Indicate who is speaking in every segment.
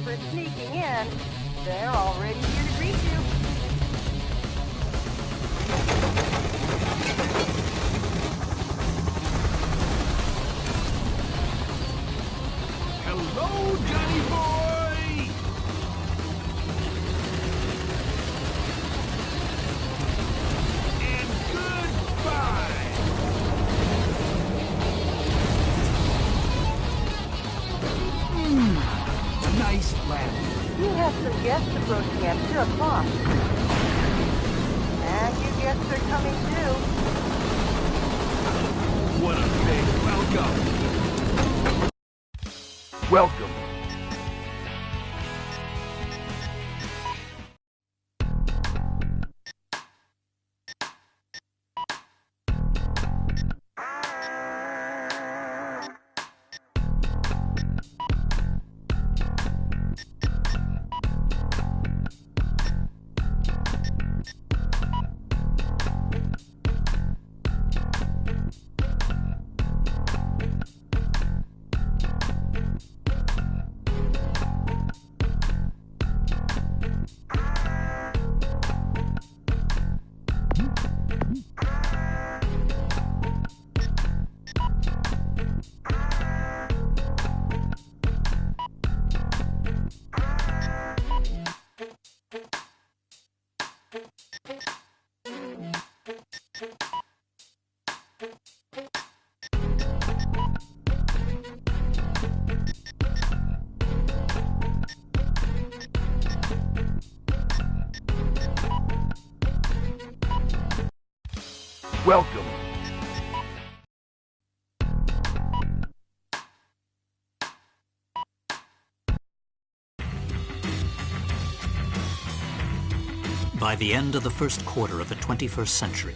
Speaker 1: for sneaking in. They're already here to greet you.
Speaker 2: Hello, Johnny boy! And goodbye! Nice landing.
Speaker 1: You have some guests approaching at 2 o'clock. And you guests are coming too.
Speaker 2: What a big welcome. Welcome. Welcome.
Speaker 3: By the end of the first quarter of the 21st century,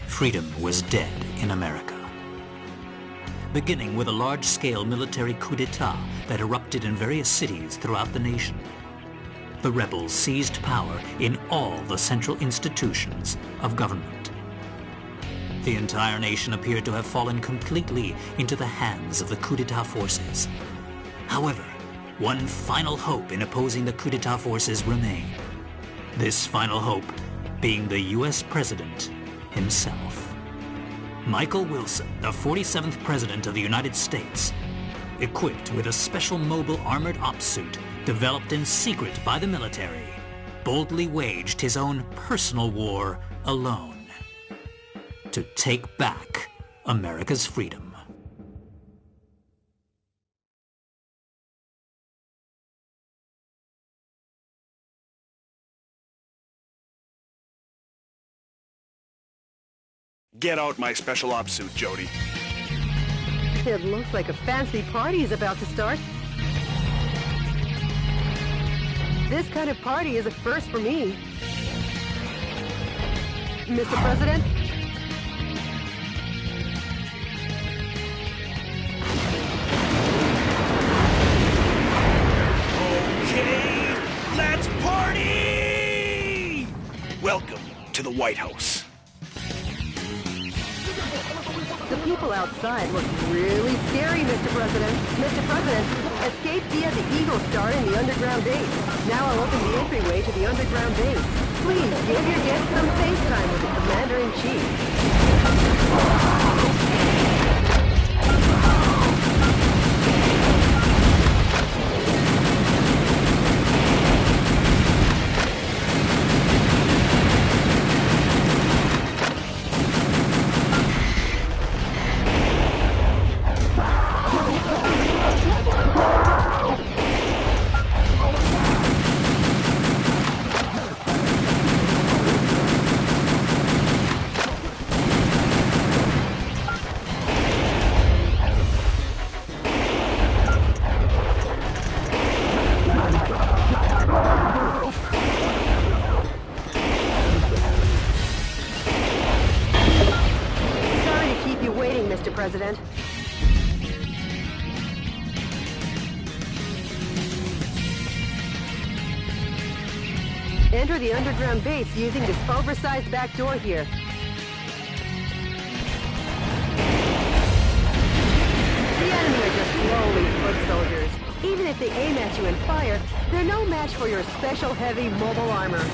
Speaker 3: freedom was dead in America. Beginning with a large-scale military coup d'etat that erupted in various cities throughout the nation, the rebels seized power in all the central institutions of government. The entire nation appeared to have fallen completely into the hands of the coup d'etat forces. However, one final hope in opposing the coup d'etat forces remained. This final hope being the U.S. President himself. Michael Wilson, the 47th President of the United States, equipped with a special mobile armored ops suit developed in secret by the military, boldly waged his own personal war alone to take back America's freedom.
Speaker 2: Get out my special ops suit, Jody.
Speaker 1: It looks like a fancy party is about to start. This kind of party is a first for me. Mr. President?
Speaker 2: Okay, let's party! Welcome to the White House.
Speaker 1: The people outside look really scary, Mr. President. Mr. President, escape via the Eagle Star in the underground base. Now I'll open the entryway to the underground base. Please give your guests some face time with the Commander-in-Chief. Mr. President. Enter the underground base using this oversized back door here. The enemy are just lowly foot soldiers. Even if they aim at you and fire, they're no match for your special heavy mobile armor.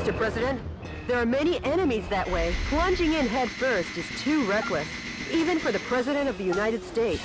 Speaker 1: Mr. President, there are many enemies that way. Plunging in head first is too reckless, even for the President of the United States.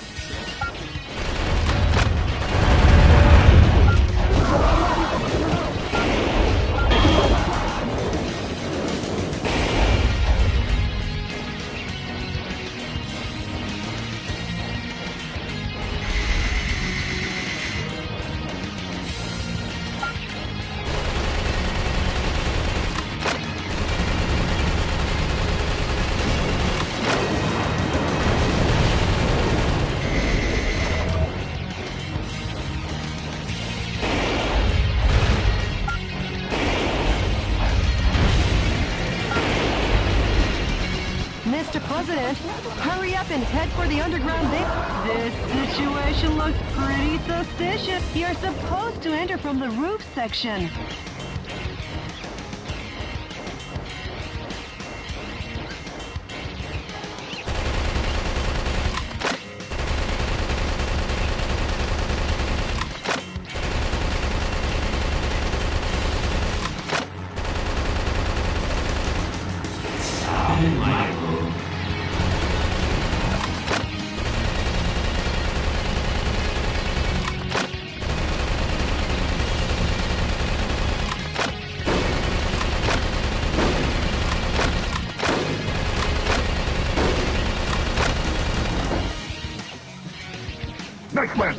Speaker 1: Mr. President, hurry up and head for the underground base. This situation looks pretty suspicious. You're supposed to enter from the roof section.
Speaker 2: Nice plan.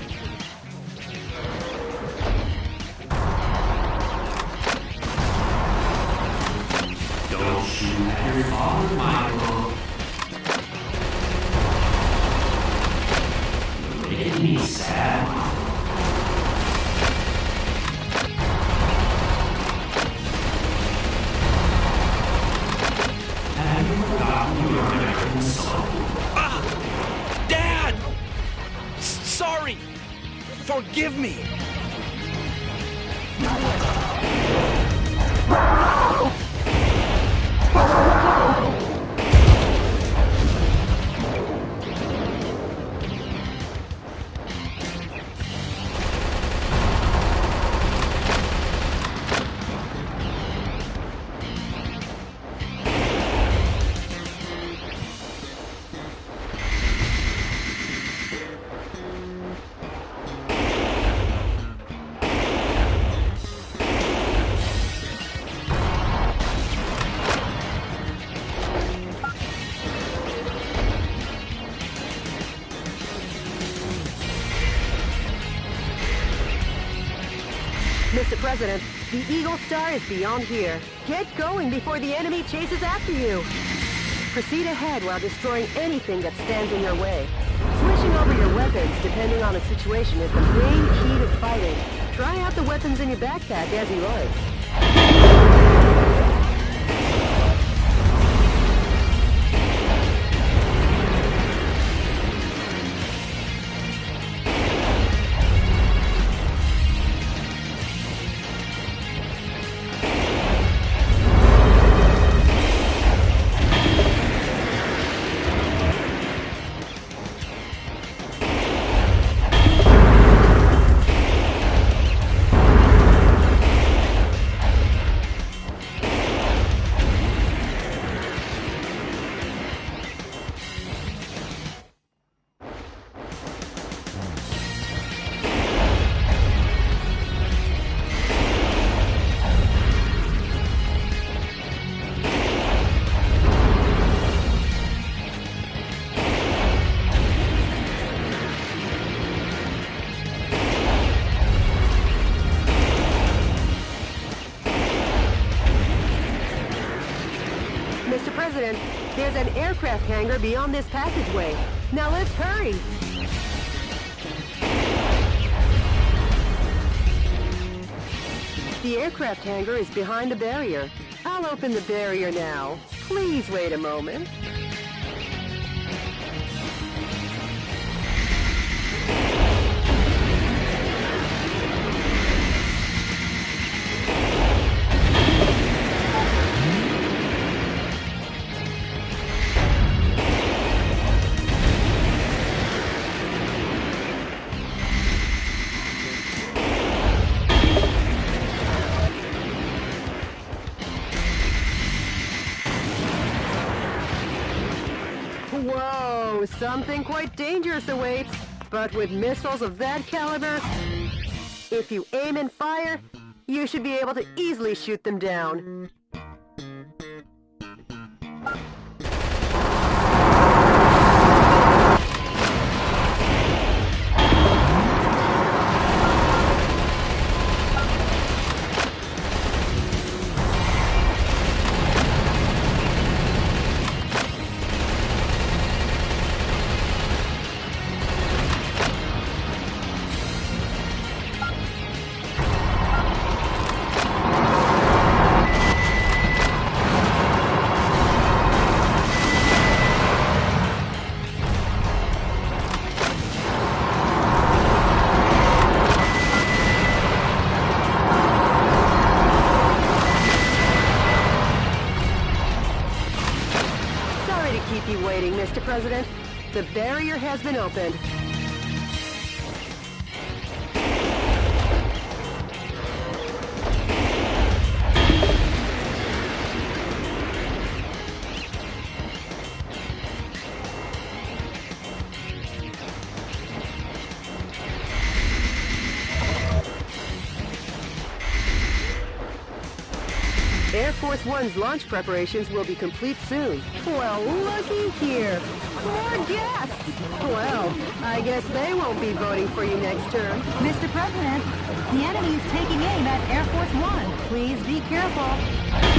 Speaker 4: Don't shoot at your father, Michael. You're making me sad. Have you forgotten your American soul?
Speaker 2: Dad! Sorry! Forgive me!
Speaker 1: Mr. President, the Eagle Star is beyond here. Get going before the enemy chases after you. Proceed ahead while destroying anything that stands in your way. Switching over your weapons depending on the situation is the main key to fighting. Try out the weapons in your backpack as you like. Mr. President, there's an aircraft hangar beyond this passageway. Now let's hurry! The aircraft hangar is behind the barrier. I'll open the barrier now. Please wait a moment. Whoa, something quite dangerous awaits. But with missiles of that caliber, if you aim and fire, you should be able to easily shoot them down. Keep you waiting, Mr. President. The barrier has been opened. Air Force One's launch preparations will be complete soon. Well, looky here. More guests! Well, I guess they won't be voting for you next term.
Speaker 5: Mr. President, the enemy is taking aim at Air Force One. Please be careful.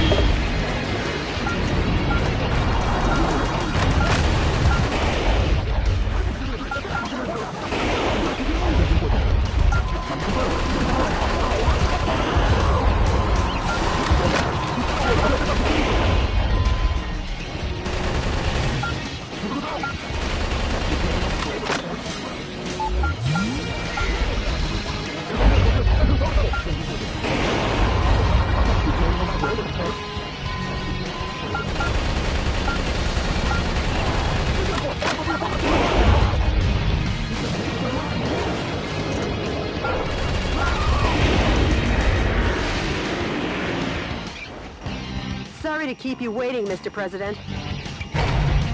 Speaker 1: Sorry to keep you waiting, Mr. President.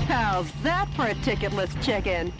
Speaker 1: How's that for a ticketless check-in?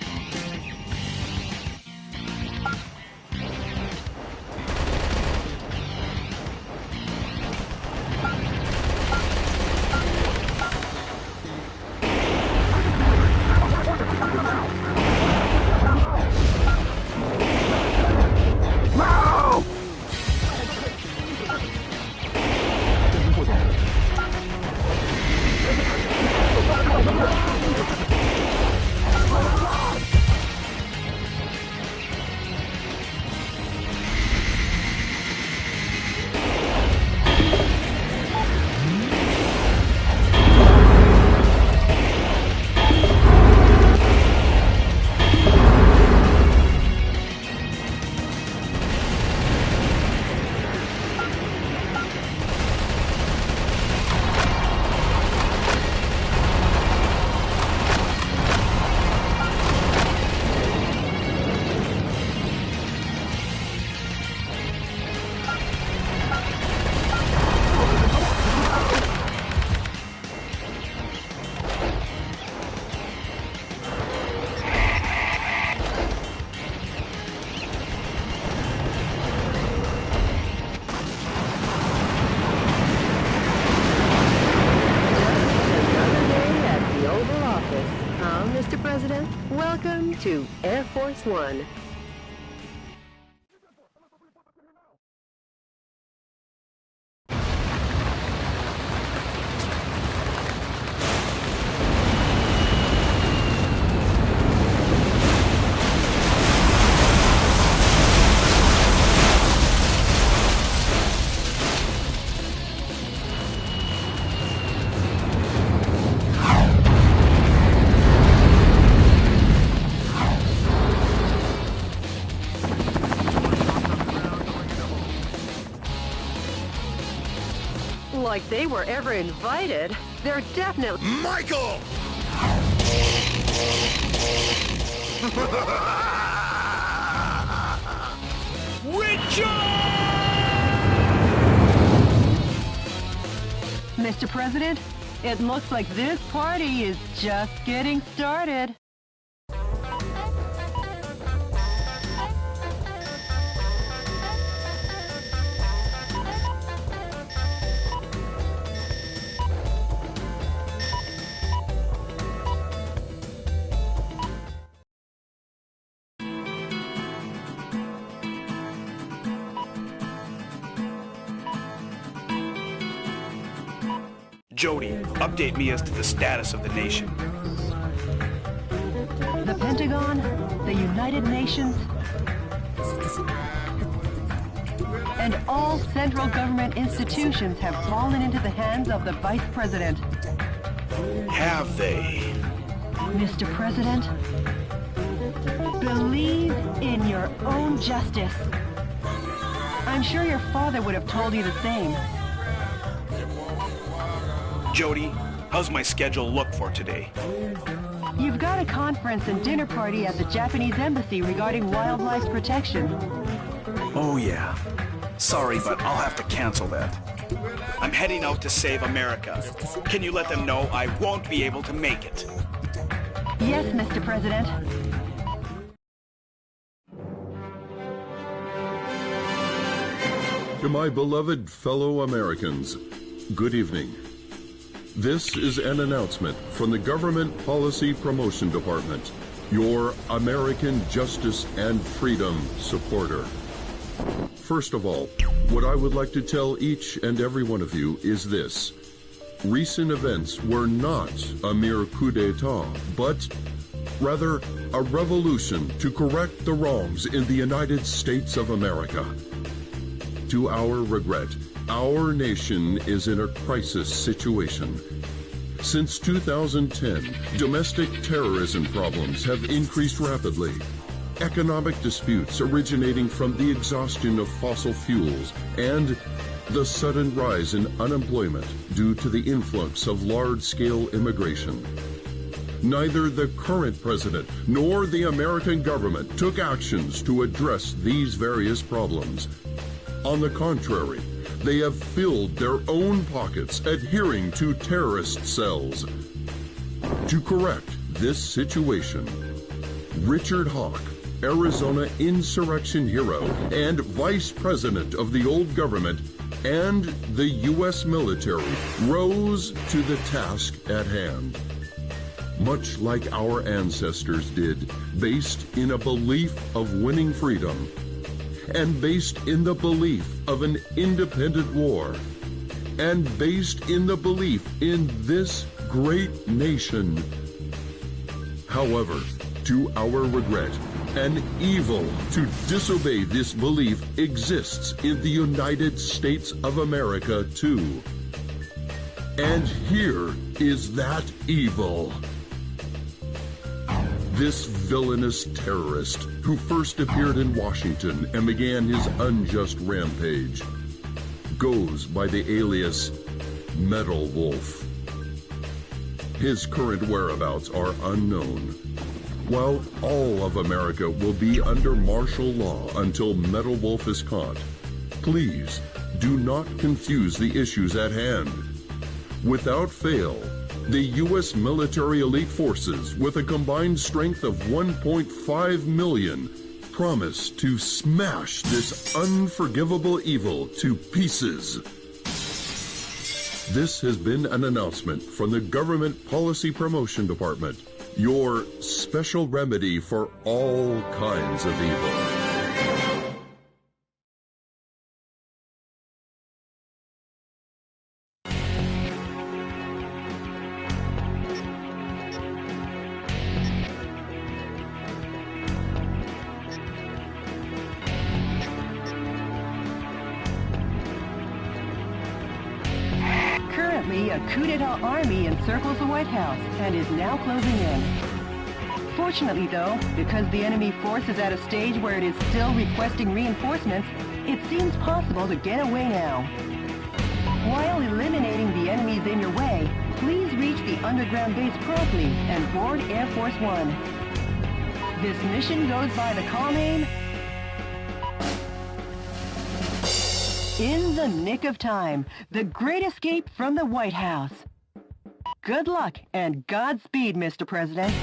Speaker 1: Force One. Like they were ever invited. They're definitely...
Speaker 2: Michael! Richard!
Speaker 1: Mr. President, it looks like this party is just getting started.
Speaker 2: Jody, update me as to the status of the nation.
Speaker 1: The Pentagon, the United Nations, and all central government institutions have fallen into the hands of the Vice President.
Speaker 2: Have they?
Speaker 1: Mr. President, believe in your own justice. I'm sure your father would have told you the same.
Speaker 2: Jody, how's my schedule look for today?
Speaker 1: You've got a conference and dinner party at the Japanese embassy regarding wildlife protection.
Speaker 2: Oh yeah. Sorry, but I'll have to cancel that. I'm heading out to save America. Can you let them know I won't be able to make it?
Speaker 1: Yes, Mr. President.
Speaker 6: To my beloved fellow Americans, good evening. This is an announcement from the Government Policy Promotion Department, your American justice and freedom supporter. First of all, what I would like to tell each and every one of you is this. Recent events were not a mere coup d'etat, but rather a revolution to correct the wrongs in the United States of America. To our regret, our nation is in a crisis situation. Since 2010, domestic terrorism problems have increased rapidly. Economic disputes originating from the exhaustion of fossil fuels and the sudden rise in unemployment due to the influx of large-scale immigration. Neither the current president nor the American government took actions to address these various problems. On the contrary, they have filled their own pockets adhering to terrorist cells. To correct this situation, Richard Hawk, Arizona insurrection hero and vice president of the old government, and the U.S. military rose to the task at hand. Much like our ancestors did, based in a belief of winning freedom, and based in the belief of an independent war, and based in the belief in this great nation. However, to our regret, an evil to disobey this belief exists in the United States of America too. And here is that evil. This villainous terrorist who first appeared in Washington and began his unjust rampage goes by the alias Metal Wolf. His current whereabouts are unknown. While all of America will be under martial law until Metal Wolf is caught, please do not confuse the issues at hand. Without fail, the U.S. military elite forces, with a combined strength of 1.5 million, promise to smash this unforgivable evil to pieces. This has been an announcement from the Government Policy Promotion Department, your special remedy for all kinds of evil.
Speaker 1: Currently, a coup d'etat army encircles the White House and is now closing in. Fortunately, though, because the enemy force is at a stage where it is still requesting reinforcements, it seems possible to get away now. While eliminating the enemies in your way, please reach the underground base promptly and board Air Force One. This mission goes by the call name In the Nick of Time, the Great Escape from the White House. Good luck and Godspeed, Mr. President.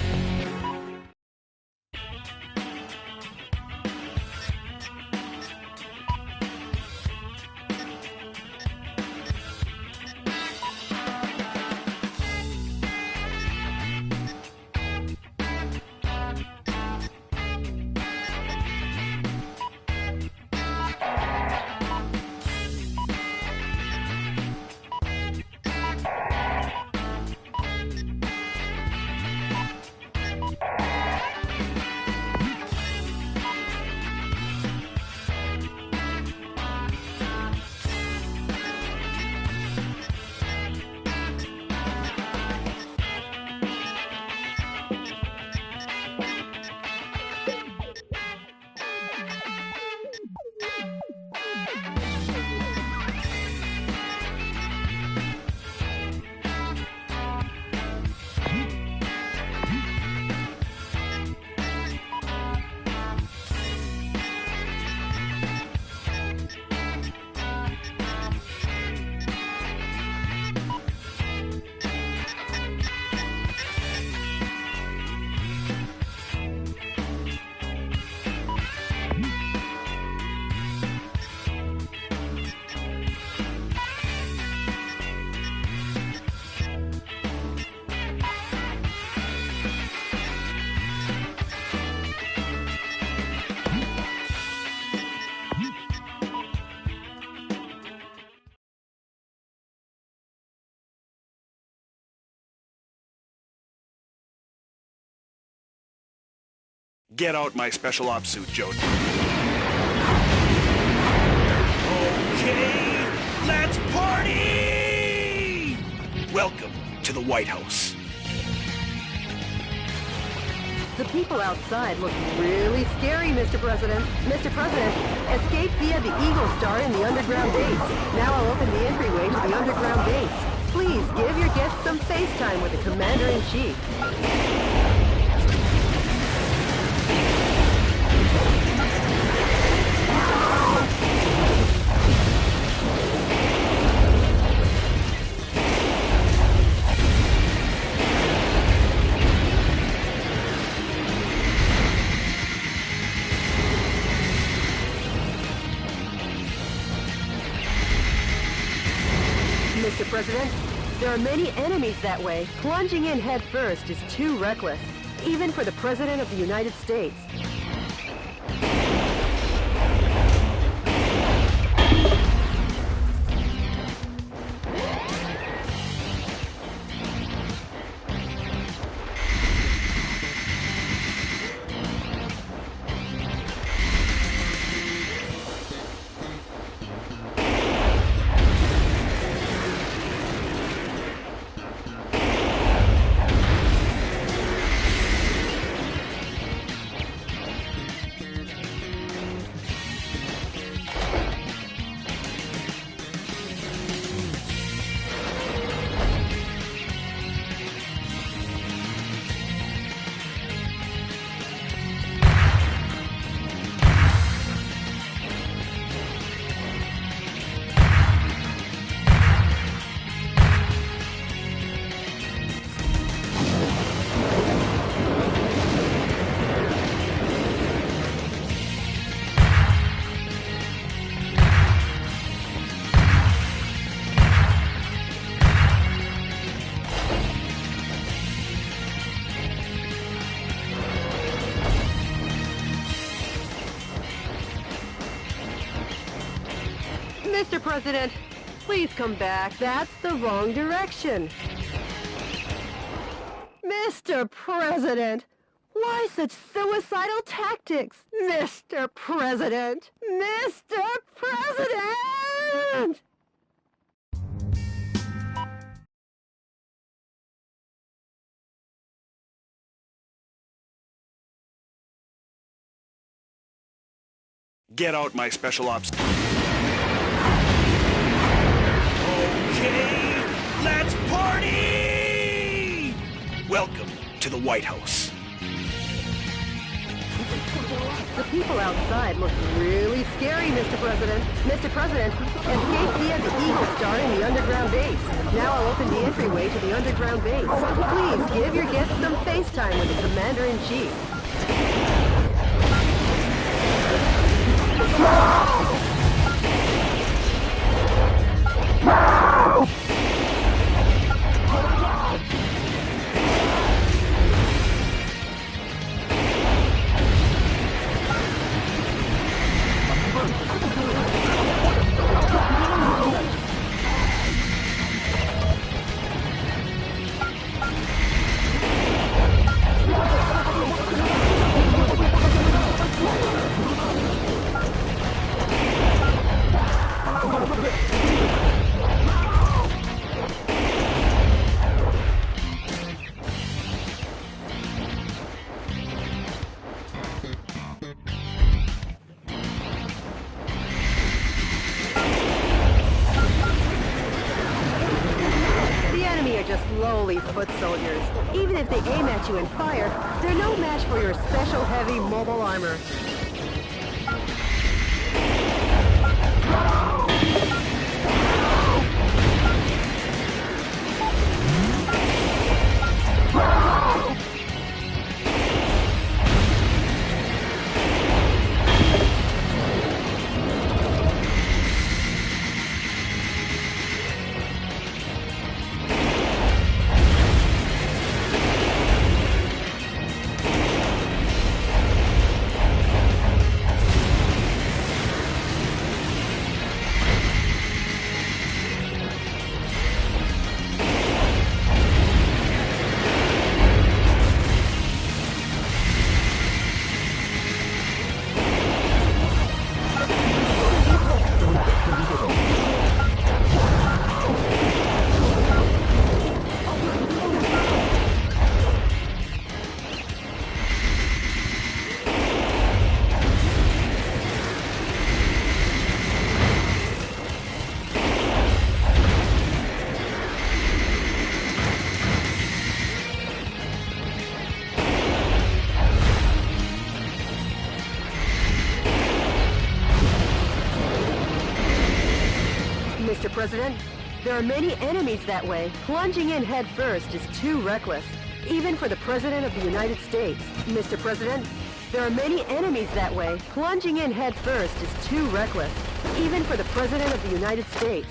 Speaker 2: Get out my special ops suit, Joe. Okay, let's party! Welcome to the White House.
Speaker 1: The people outside look really scary, Mr. President. Mr. President, escape via the Eagle Star in the underground base. Now I'll open the entryway to the underground base. Please give your guests some face time with the Commander-in-Chief. Mr. President, there are many enemies that way. Plunging in head first is too reckless, even for the President of the United States. Mr. President, please come back. That's the wrong direction. Mr. President, why such suicidal tactics? Mr. President! Mr. President!
Speaker 2: Get out, my special ops. Okay, let's party! Welcome to the White House.
Speaker 1: The people outside look really scary, Mr. President. Mr. President, escape via the Eagle Star in the underground base. Now I'll open the entryway to the underground base. Please give your guests some FaceTime with the Commander-in-Chief. Lowly foot soldiers. Even if they aim at you and fire, they're no match for your special heavy mobile armor. Mr. President, there are many enemies that way. Plunging in head first is too reckless, even for the President of the United States. Mr. President, there are many enemies that way. Plunging in head first is too reckless, even for the President of the United States.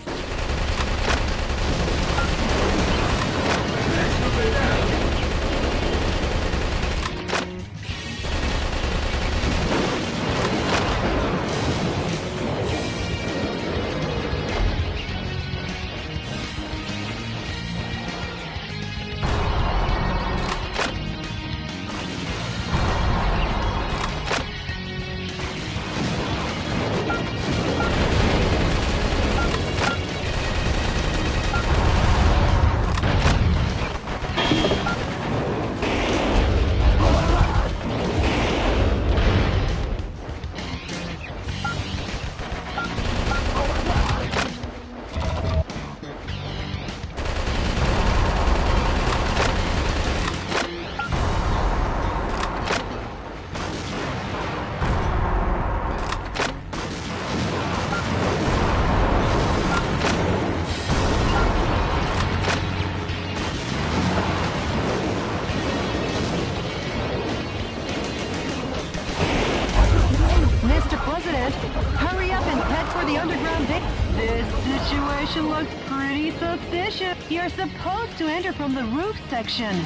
Speaker 1: Hurry up and head for the underground base. This situation looks pretty suspicious. You're supposed to enter from the roof section.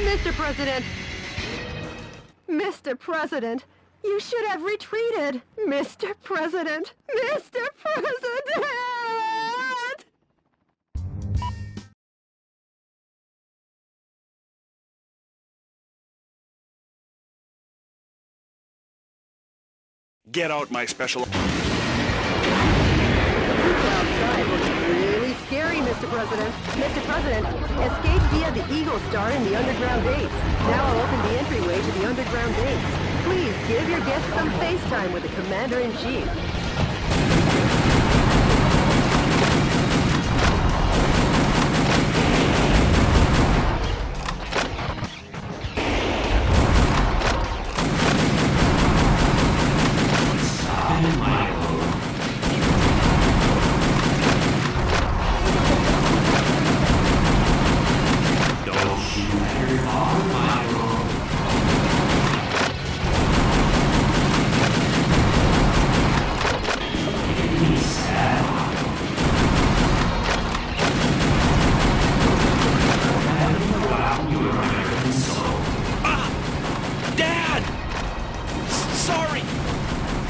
Speaker 1: Mr. President! Mr. President! You should have retreated! Mr. President! Mr. President!
Speaker 2: Get out my special...
Speaker 1: Outside looks really scary, Mr. President. Mr. President, escape via the Eagle Star in the underground base. Now I'll open the entryway to the underground base. Please give your guests some face time with the Commander-in-Chief.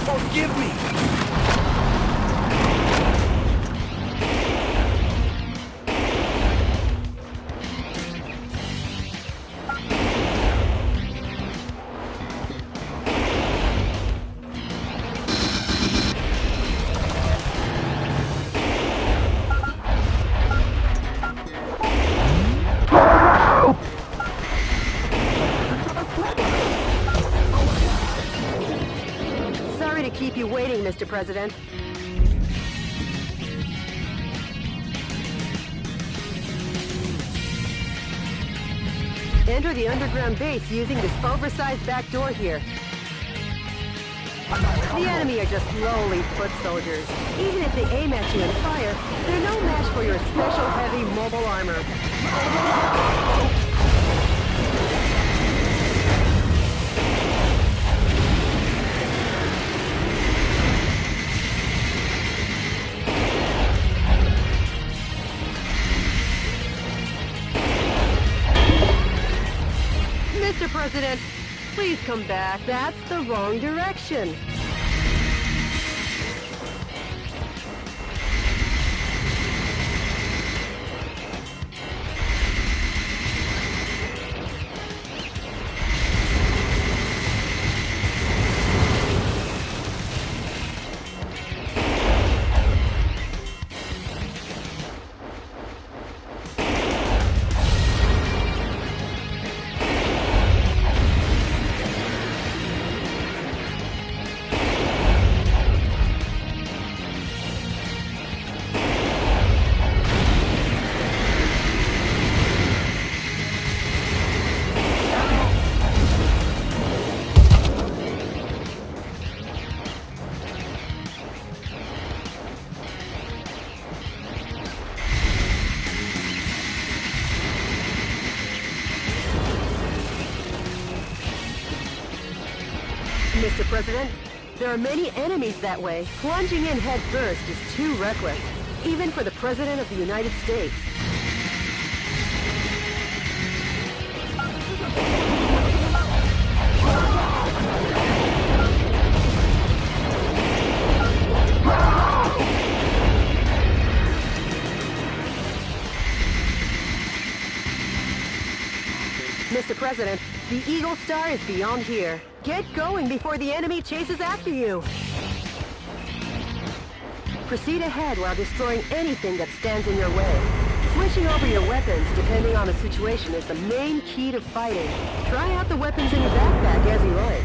Speaker 2: Forgive me!
Speaker 1: Keep you waiting, Mr. President. Enter the underground base using this oversized back door here. The enemy are just lowly foot soldiers. Even if they aim at you and fire, they're no match for your special heavy mobile armor. Mr. President, please come back. That's the wrong direction. Mr. President, there are many enemies that way. Plunging in head first is too reckless, even for the President of the United States. Mr. President, the Eagle Star is beyond here. Get going before the enemy chases after you. Proceed ahead while destroying anything that stands in your way. Switching over your weapons, depending on the situation, is the main key to fighting. Try out the weapons in your backpack as you like.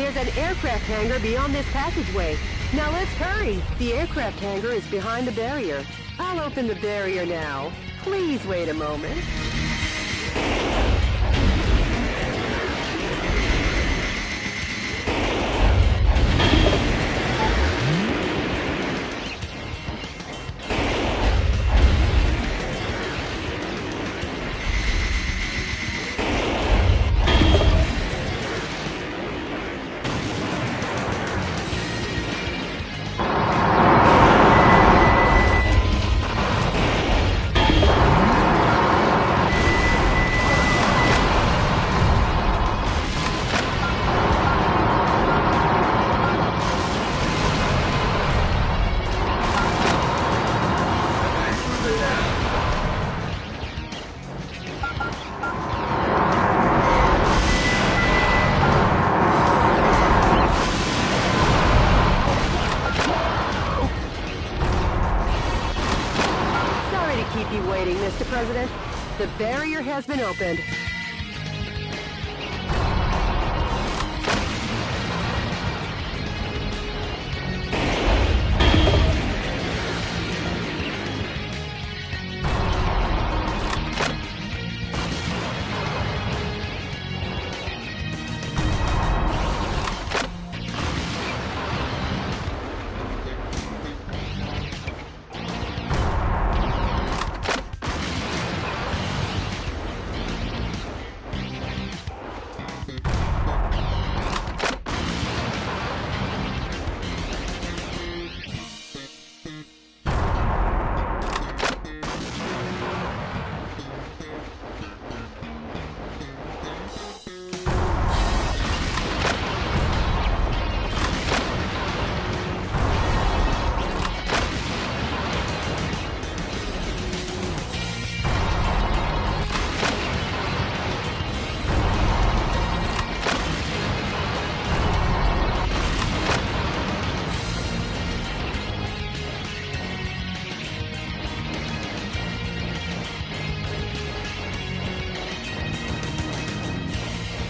Speaker 1: There's an aircraft hangar beyond this passageway. Now let's hurry. The aircraft hangar is behind the barrier. I'll open the barrier now. Please wait a moment. Mr. President, the barrier has been opened.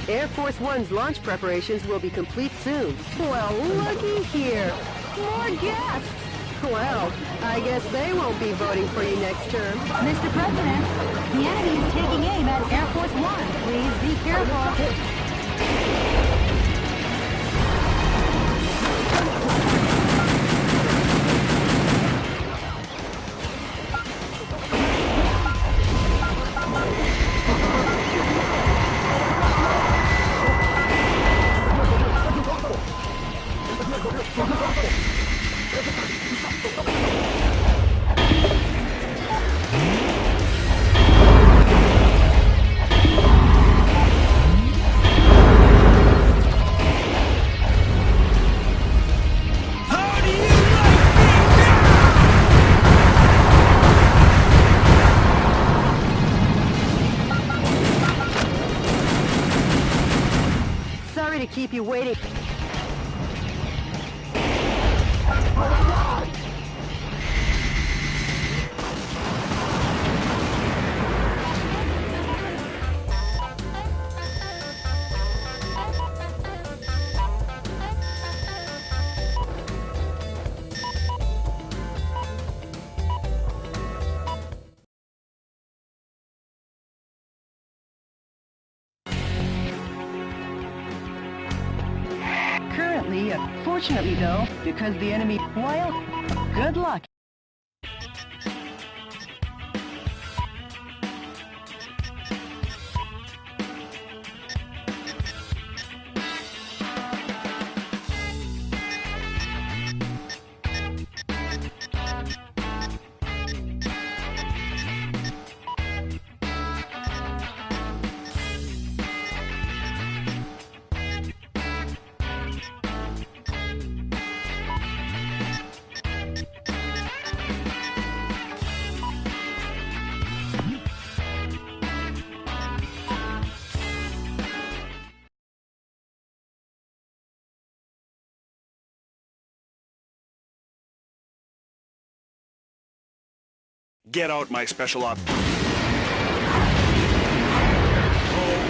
Speaker 1: Air Force One's launch preparations will be complete soon. Well, looky here. More guests. Well, I guess they won't be voting for you next term.
Speaker 5: Mr. President, the enemy is taking aim at Air Force One. Please be careful.
Speaker 1: Sorry to keep you waiting. Fortunately, though, because the enemy, well, good luck.
Speaker 2: Get out my special op.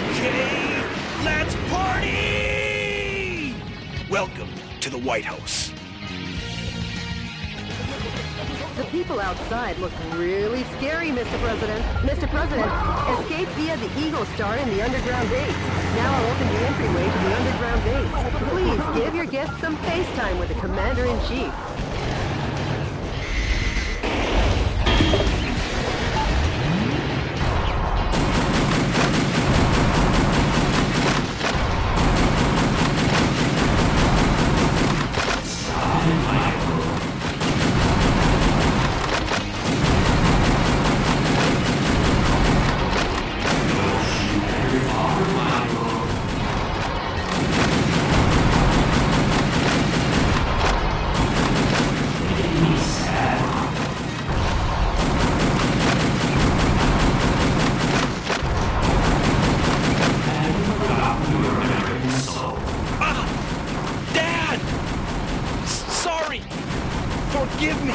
Speaker 2: Okay, let's party! Welcome to the White House.
Speaker 1: The people outside look really scary, Mr. President. Mr. President, escape via the Eagle Star in the underground base. Now I'll open the entryway to the underground base. Please give your guests some face time with the Commander-in-Chief.
Speaker 2: Forgive me!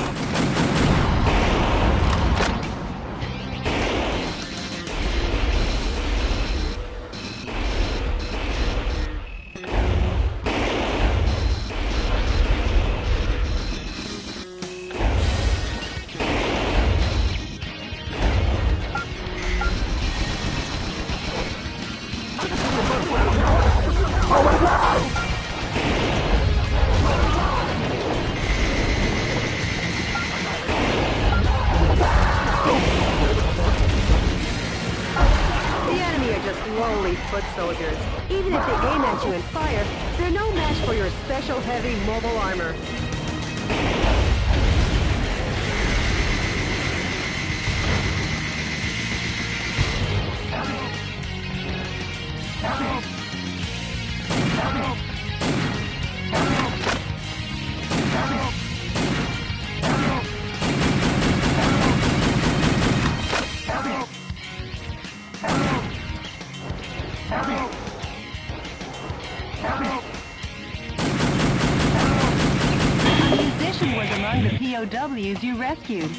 Speaker 1: Lowly foot soldiers. Even if they aim at you and fire, they're no match for your special heavy mobile armor. POWs you rescued.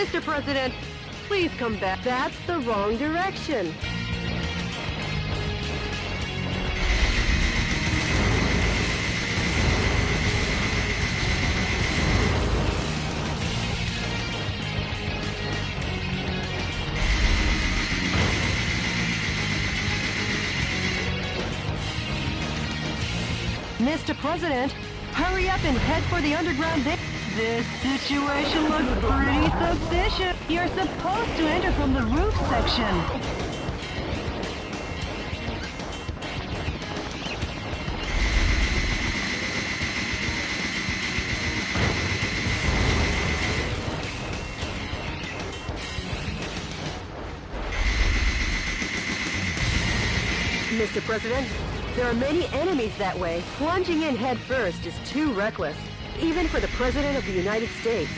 Speaker 1: Mr. President, please come back. That's the wrong direction. Mr. President, hurry up and head for the underground base. This situation looks pretty suspicious. You're supposed to enter from the roof section. Mr. President, there are many enemies that way. Plunging in head first is too reckless, even for the President of the United States.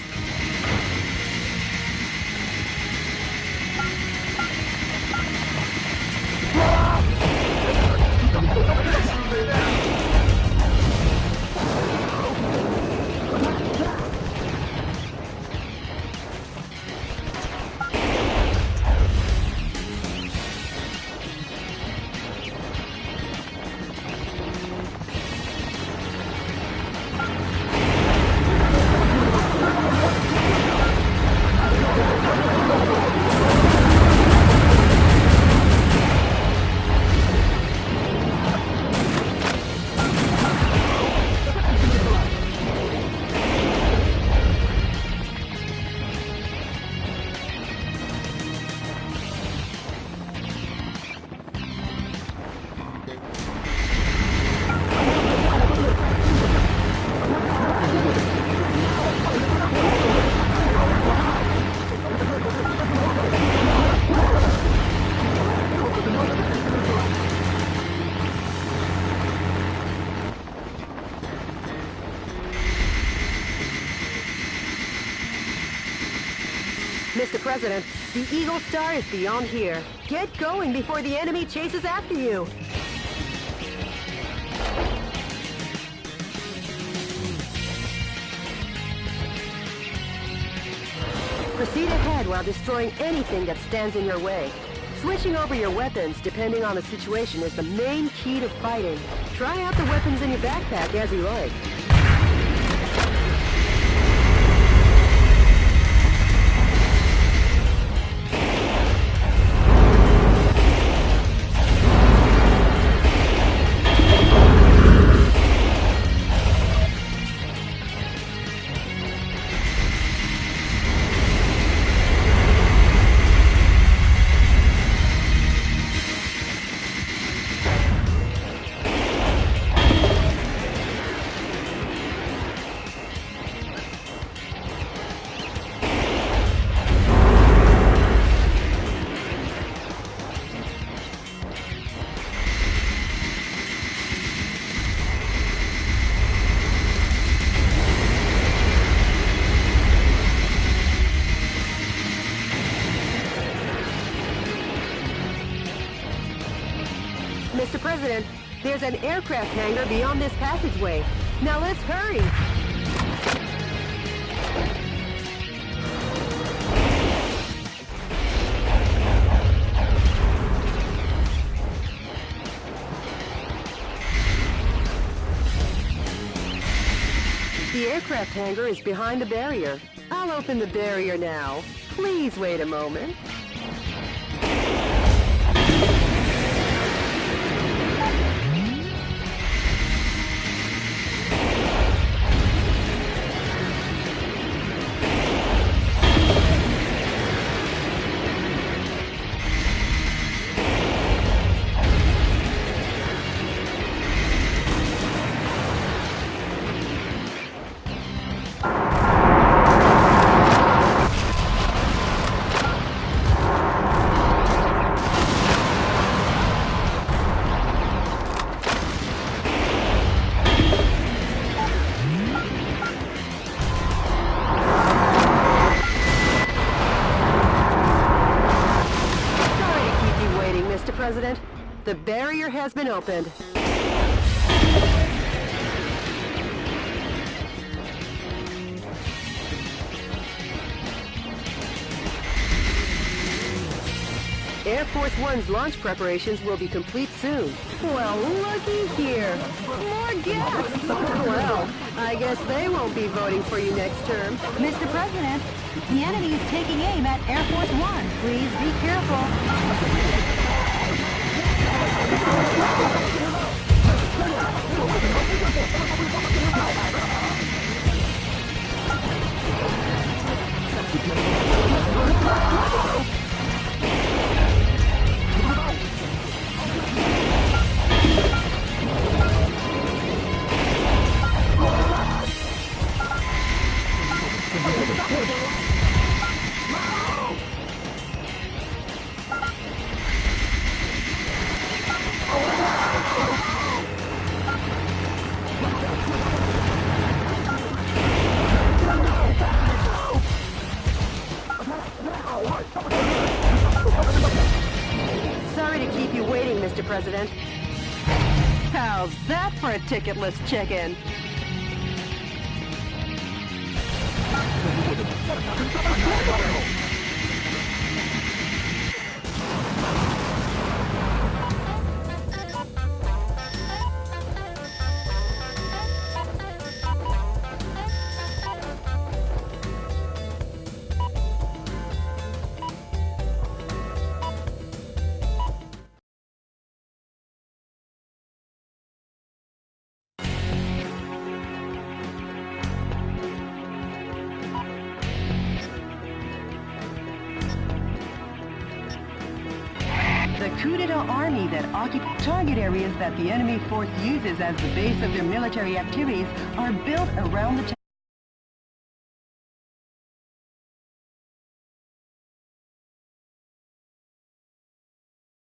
Speaker 1: Mr. President, the Eagle Star is beyond here. Get going before the enemy chases after you. Proceed ahead while destroying anything that stands in your way. Switching over your weapons, depending on the situation, is the main key to fighting. Try out the weapons in your backpack as you like. Mr. President, there's an aircraft hangar beyond this passageway. Now let's hurry! The aircraft hangar is behind the barrier. I'll open the barrier now. Please wait a moment. President, the barrier has been opened. Air Force One's launch preparations will be complete soon. Well, looky here. More guests! Well, I guess they won't be voting for you next term.
Speaker 5: Mr. President, the enemy is taking aim at Air Force One. Please be careful.
Speaker 1: keep you waiting, Mr. President. How's that for a ticketless chicken? The coup d'etat army that occupies target areas that the enemy force uses as the base of their military activities are built around the